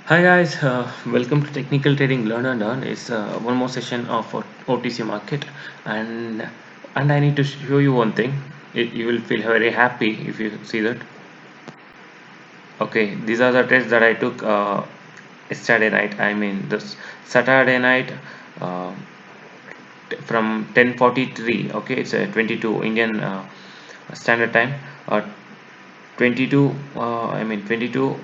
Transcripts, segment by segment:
Hi guys, welcome to Technical Trading Learn and Earn. It's one more session of OTC market, and I need to show you one thing. You will feel very happy if you see that. Okay, these are the trades that I took yesterday night. I mean this Saturday night uh, from 10:43. Okay, it's a 22 Indian Standard Time. 22. I mean 22.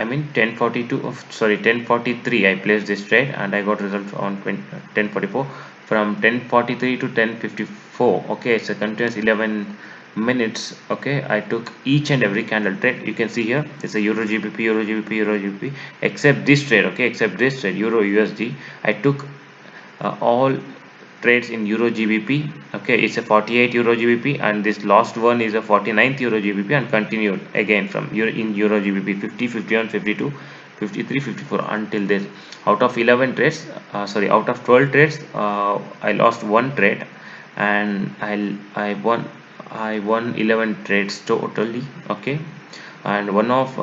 I mean 10:42 of sorry 10:43 I placed this trade and I got result on 10:44 from 10:43 to 10:54. Okay, it's a continuous 11 minutes. Okay, I took each and every candle trade. You can see here it's a Euro GBP, Euro GBP, Euro GBP, except this trade. Okay, except this trade, Euro USD. I took all trades in Euro GBP. Okay, it's a 48 Euro GBP, and this last one is a 49th Euro GBP, and continued again from Euro GBP 50, 51, 52, 53, 54 until this. Out of 11 trades, out of 12 trades, I lost one trade, and I won 11 trades totally. Okay, and one of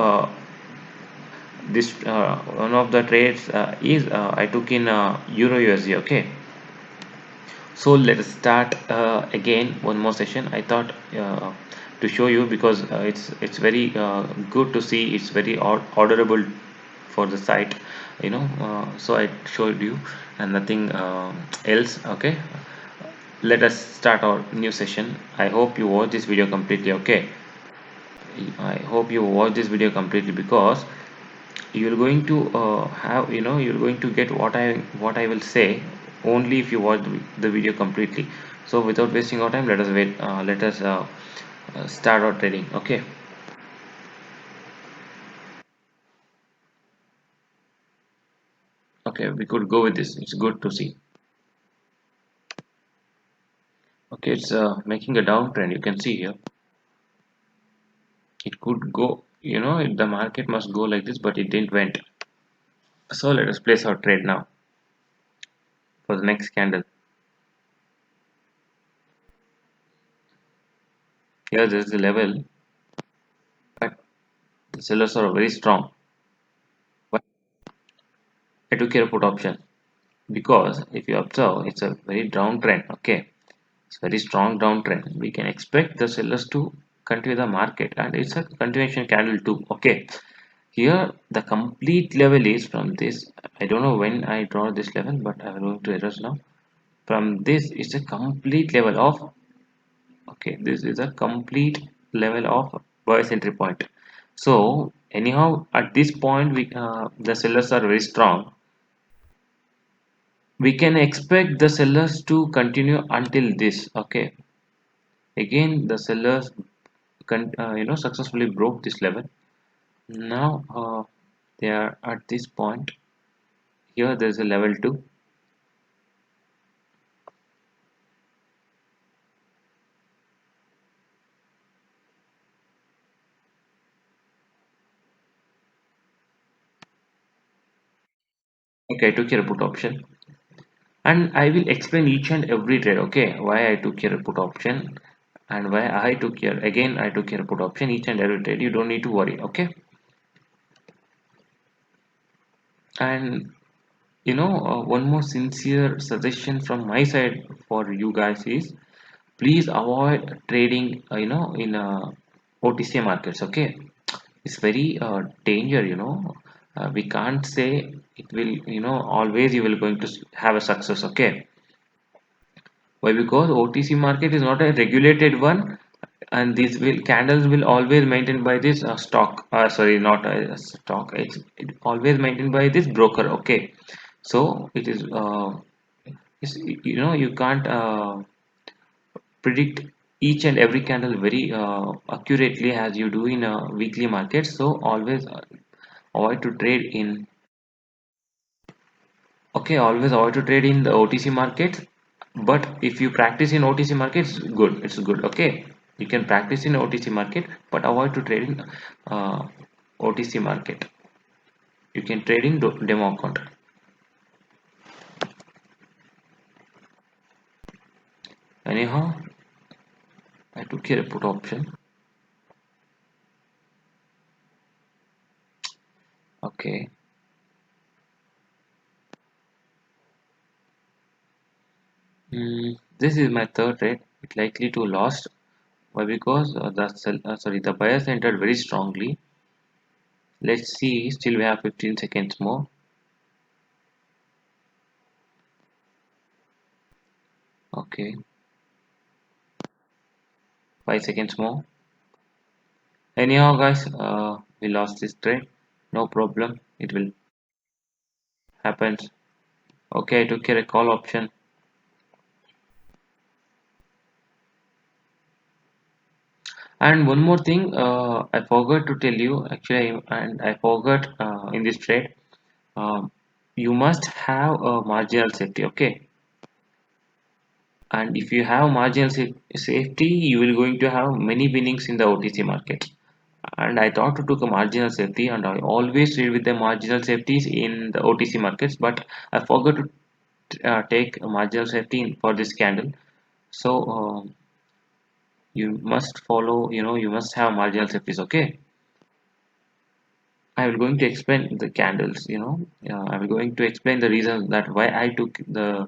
the trades is I took in Euro USD. Okay, so let us start again one more session. I thought to show you because it's very good to see. It's very orderable for the site, so I showed you and nothing else. Okay, let us start our new session. I hope you watch this video completely. Okay, I hope you watch this video completely because you're going to you're going to get what I will say only if you watch the video completely. So without wasting our time, let us start our trading. Okay, we could go with this. It's good to see. Okay, it's making a downtrend. You can see here it could go, the market must go like this, but it didn't went. So let us place our trade now for the next candle. Here there is the level, but the sellers are very strong. But I took care of put option because if you observe, it's a very downtrend. Okay, it's very strong downtrend. We can expect the sellers to continue the market, and it's a continuation candle too. Okay, here the complete level is from this. I don't know when I draw this level, but I'm going to errors now. From this, it's a complete level of, okay, this is a complete level of buyer's entry point. So anyhow, at this point, the sellers are very strong. We can expect the sellers to continue until this. Okay, again the sellers successfully broke this level. Now they are at this point. Here there's a level 2. Okay, I took your put option, and I will explain each and every trade. Okay, why I took your put option and why I took your put option, each and every trade. You don't need to worry. Okay, and one more sincere suggestion from my side for you guys is please avoid trading in OTC markets. Okay, it's very danger. We can't say it will, always you will going to have a success. Okay, why? Because OTC market is not a regulated one, and these will candles will always maintained by this stock, sorry, not a stock, it always maintained by this broker. Okay, so it is you can't predict each and every candle very accurately as you do in a weekly market. So always avoid to trade in, okay, always avoid to trade in the OTC markets. But if you practice in OTC markets, good, it's good. Okay, you can practice in OTC market, but avoid to trade in OTC market. You can trade in demo account. Anyhow, I took here a put option. Okay, This is my third trade. It likely to lost. Why? Because the buyers entered very strongly. Let's see. Still we have 15 seconds more. Okay, 5 seconds more. Anyhow, guys, we lost this trade. No problem. It will happen. Okay, I took care a call option. And one more thing, I forgot to tell you actually, and I forgot in this trade, you must have a marginal safety. Okay, and if you have marginal safety, you will going to have many winnings in the OTC market. And I thought to took a marginal safety, and I always trade with the marginal safeties in the OTC markets, but I forgot to take a marginal safety for this candle. So you must follow, you must have marginal safeties. Okay, I will going to explain the candles, I will going to explain the reason that why I took the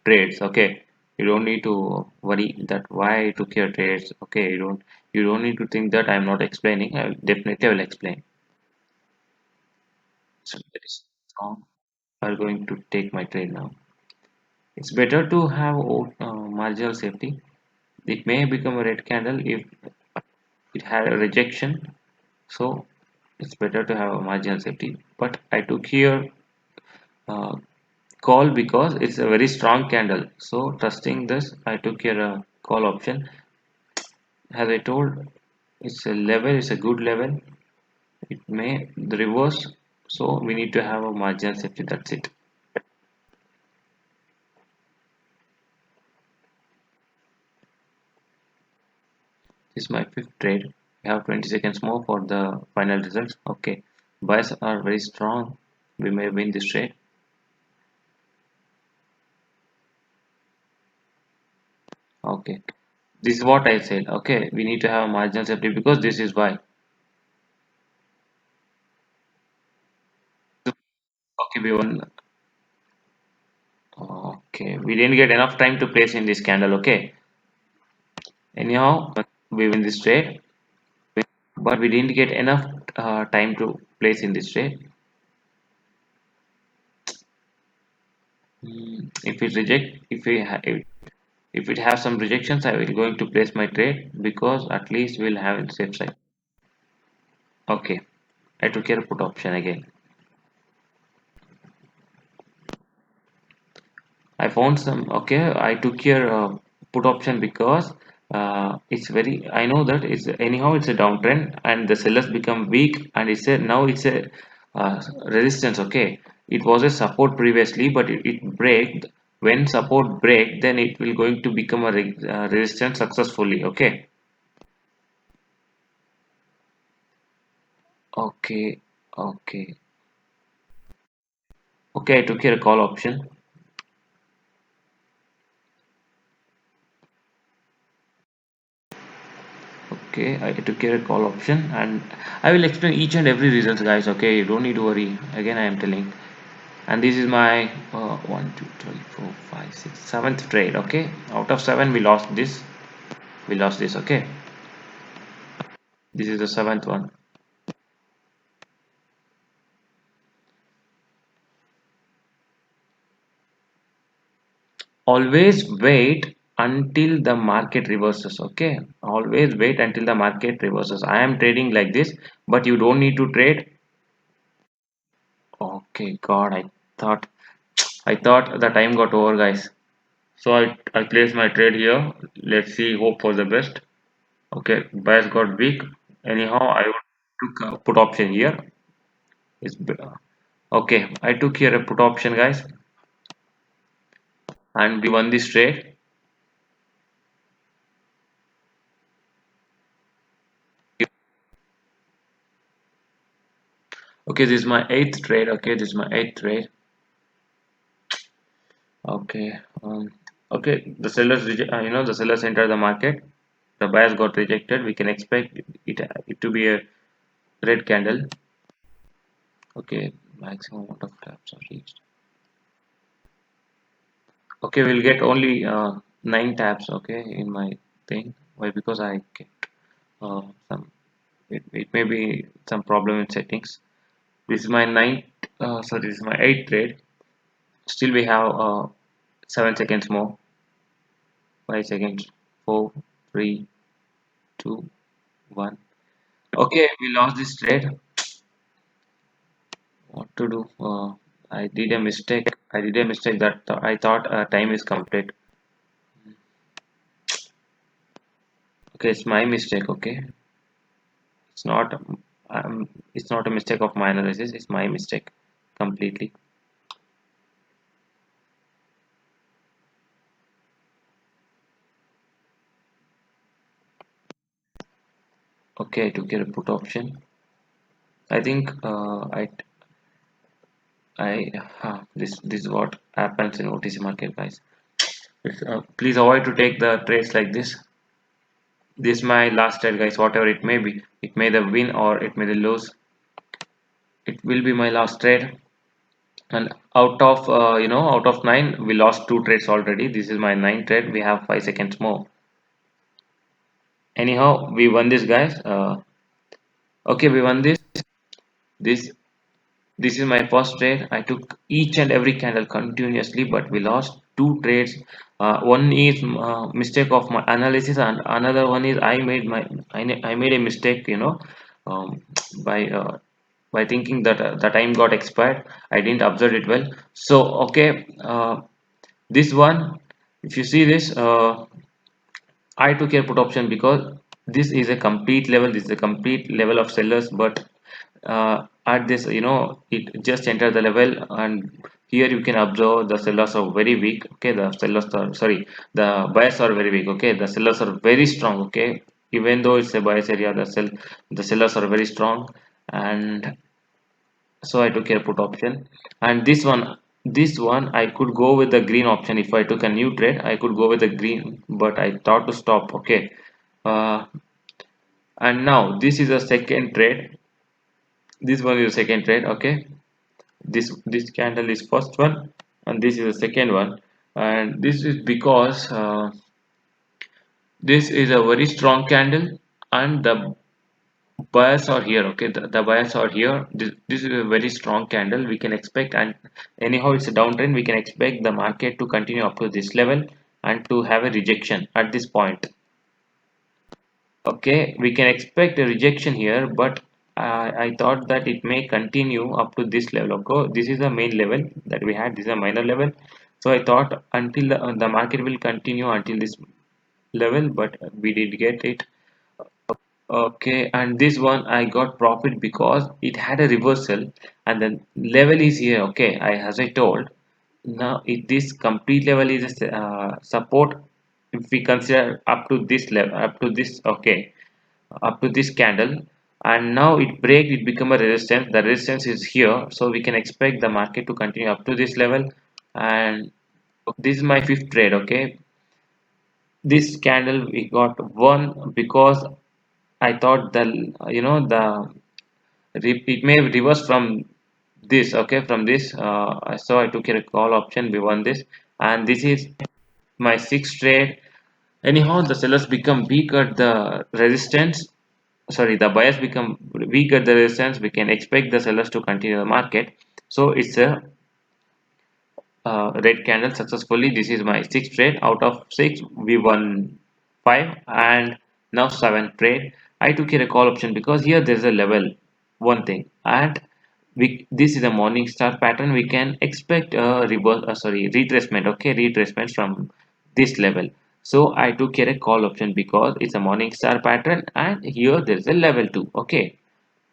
trades. Okay, you don't need to worry that why I took your trades. Okay, you don't need to think that I'm not explaining. I will explain. So that is strong. I'm going to take my trade now. It's better to have marginal safety. It may become a red candle if it had a rejection. So it's better to have a marginal safety. But I took here uh, call because it's a very strong candle. So trusting this, I took here a call option. As I told, it's a good level. It may the reverse, so we need to have a marginal safety. That's it. This is my fifth trade. We have 20 seconds more for the final results. Okay, buyers are very strong. We may win this trade. Okay, this is what I said. Okay, we need to have a marginal safety because this is why. Okay, we won. Okay, we didn't get enough time to place in this candle. Okay, anyhow, we win this trade, but we didn't get enough time to place in this trade. If it reject, if it has some rejections, I will going to place my trade because at least we'll have it safe side. Okay, I took care of put option again. I found some. Okay, I took care put option because it's very. I know that it's anyhow it's a downtrend and the sellers become weak and it's a resistance. Okay, it was a support previously, but it break. When support break, then it will going to become a resistance successfully. Okay. Okay. Okay. Okay. I took care call option. Okay, I took care call option and I will explain each and every reasons, guys. Okay, you don't need to worry. Again, I am telling. And this is my 1 2 3 4 5 6 seventh trade. Okay, out of seven we lost this. We lost this. Okay, this is the seventh one. Always wait until the market reverses. Okay, always wait until the market reverses. I am trading like this, but you don't need to trade. Okay, God, I thought the time got over, guys. So I place my trade here. Let's see, hope for the best. Okay, buyers got weak. Anyhow, I took a put option here. Okay, I took here a put option, guys, and we won this trade. Okay, this is my eighth trade. Okay, this is my eighth trade. Okay, okay, the sellers enter the market. The buyers got rejected. We can expect it to be a red candle. Okay, maximum amount of taps are reached. Okay, we'll get only 9 tabs, okay, in my thing. Why? Because I get some, it may be some problem in settings. This is my ninth, sorry, this is my eighth trade. Still we have 7 seconds more. 5 seconds. 4, 3, 2, 1. Okay, we lost this trade. What to do? I did a mistake. I did a mistake that I thought time is complete. Okay, it's my mistake. Okay, it's not. It's not a mistake of my analysis. It's my mistake completely. Okay, I took a put option. I think this is what happens in OTC market, guys. Please avoid to take the trades like this. This is my last trade, guys. Whatever it may be, it may the win or it may the lose. It will be my last trade. And out of out of 9, we lost 2 trades already. This is my 9th trade. We have 5 seconds more. Anyhow, we won this, guys. Okay, we won this. This is my first trade. I took each and every candle continuously, but we lost 2 trades. One is mistake of my analysis, and another one is I made a mistake, um, by by thinking that the time got expired. I didn't observe it well. So okay, this one, if you see this, I took a put option because this is a complete level. This is a complete level of sellers, but at this, it just enter the level, and here you can observe the sellers are very weak. Okay, the sellers are, sorry, the buyers are very weak. Okay, the sellers are very strong. Okay, even though it's a buyers area, the sellers are very strong, and so I took a put option. And this one I could go with the green option. If I took a new trade, I could go with the green, but I thought to stop. Okay, uh, and now this is a second trade. This one is a second trade. Okay, this candle is first one, and this is the second one. And this is because this is a very strong candle, and the buyers are here. Okay, the buyers are here. This is a very strong candle we can expect, and anyhow it's a downtrend. We can expect the market to continue up to this level and to have a rejection at this point. Okay, we can expect a rejection here, but I thought that it may continue up to this level. Okay, this is the main level that we had. This is a minor level, so I thought until the market will continue until this level, but we did get it. Okay, and this one I got profit because it had a reversal, and the level is here. Okay, as I told, now this complete level is a support. If we consider up to this level, up to this, okay, up to this candle, and now it break, it become a resistance. The resistance is here, so we can expect the market to continue up to this level. And this is my fifth trade. Okay, this candle we got one because I thought the the it may reverse from this. Okay, from this, so I took a call option. We won this, and this is my sixth trade. Anyhow, the sellers become weak at the resistance. Sorry, the buyers become weak at the resistance. We can expect the sellers to continue the market. So it's a red candle successfully. This is my sixth trade. Out of six, we won five, and now seventh trade. I took here a call option because here there's a level, one thing, and this is a morning star pattern. We can expect a reverse, sorry, retracement. Okay, retracement from this level. So I took here a call option because it's a morning star pattern, and here there's a level two. Okay,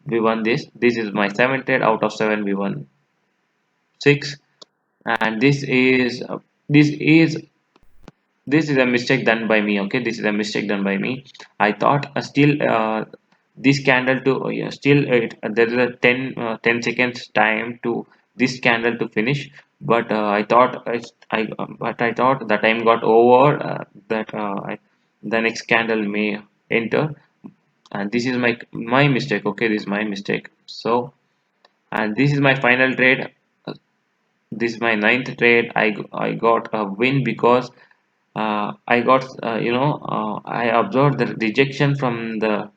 we won this. This is my seventh trade. Out of seven, we won six, and this is this is a mistake done by me. Okay, this is a mistake done by me. I thought still this candle to still there is a 10 seconds time to this candle to finish, but I thought but I thought the time got over, that the next candle may enter, and this is my mistake. Okay, this is my mistake. So, and this is my final trade. This is my ninth trade. I got a win because I got I observed the rejection from the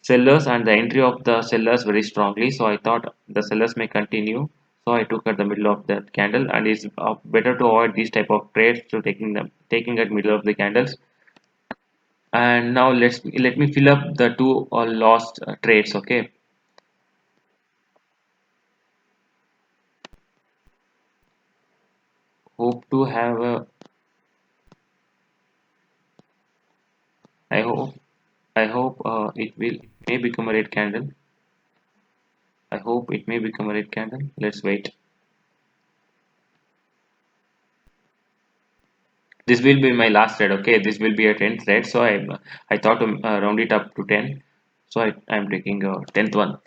sellers and the entry of the sellers very strongly, so I thought the sellers may continue, so I took at the middle of that candle, and it's better to avoid these type of trades to taking at middle of the candles. And now let me fill up the two lost trades. Okay, hope to have a I hope it will may become a red candle. I hope it may become a red candle. Let's wait. This will be my last thread. Okay, this will be a 10th thread, so I thought to round it up to 10, so I'm taking a 10th one.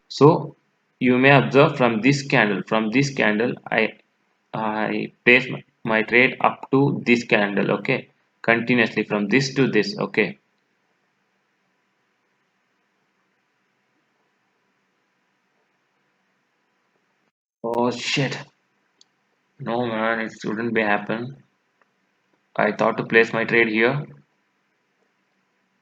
So you may observe from this candle I place my trade up to this candle. Okay, continuously from this to this. Okay. Oh shit, no man, it shouldn't be happen. I thought to place my trade here.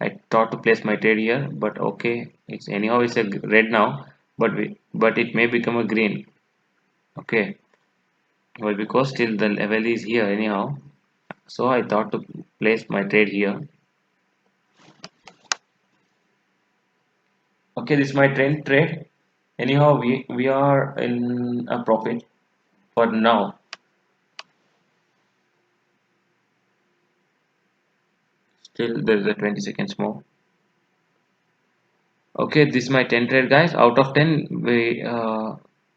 I thought to place my trade here, but okay, it's anyhow it's a red now, but it may become a green. Okay, well because still the level is here anyhow, so I thought to place my trade here. Okay, this is my trade. Anyhow, we are in a profit for now. Still there is a 20 seconds more. Okay, this is my 10 trade, guys. Out of 10 we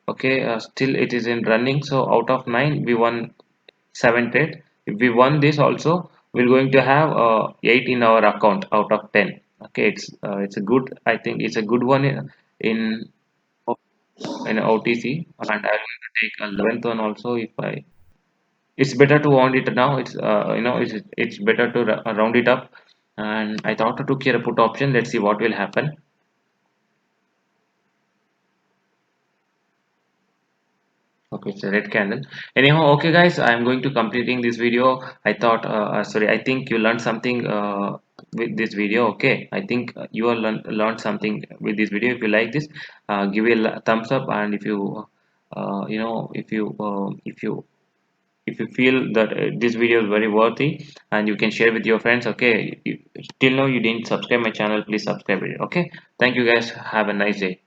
okay, still it is in running, so out of 9 we won 7 trade. If we won this also, we're going to have 8 in our account out of 10. Okay, it's a good, I think it's a good one in in OTC, and I'm going to take a 11th one also. If I It's better to round it now. It's better to round it up, and I thought to took here a put option. Let's see what will happen. Okay, it's a red candle. Anyhow, okay, guys, I'm going to completing this video. I thought, sorry, I think you learned something with this video. Okay, I think you all learned something with this video. If you like this, give it a thumbs up, and if you, if you feel that this video is very worthy, and you can share with your friends. Okay, till now you didn't subscribe my channel, please subscribe it. Okay, thank you guys. Have a nice day.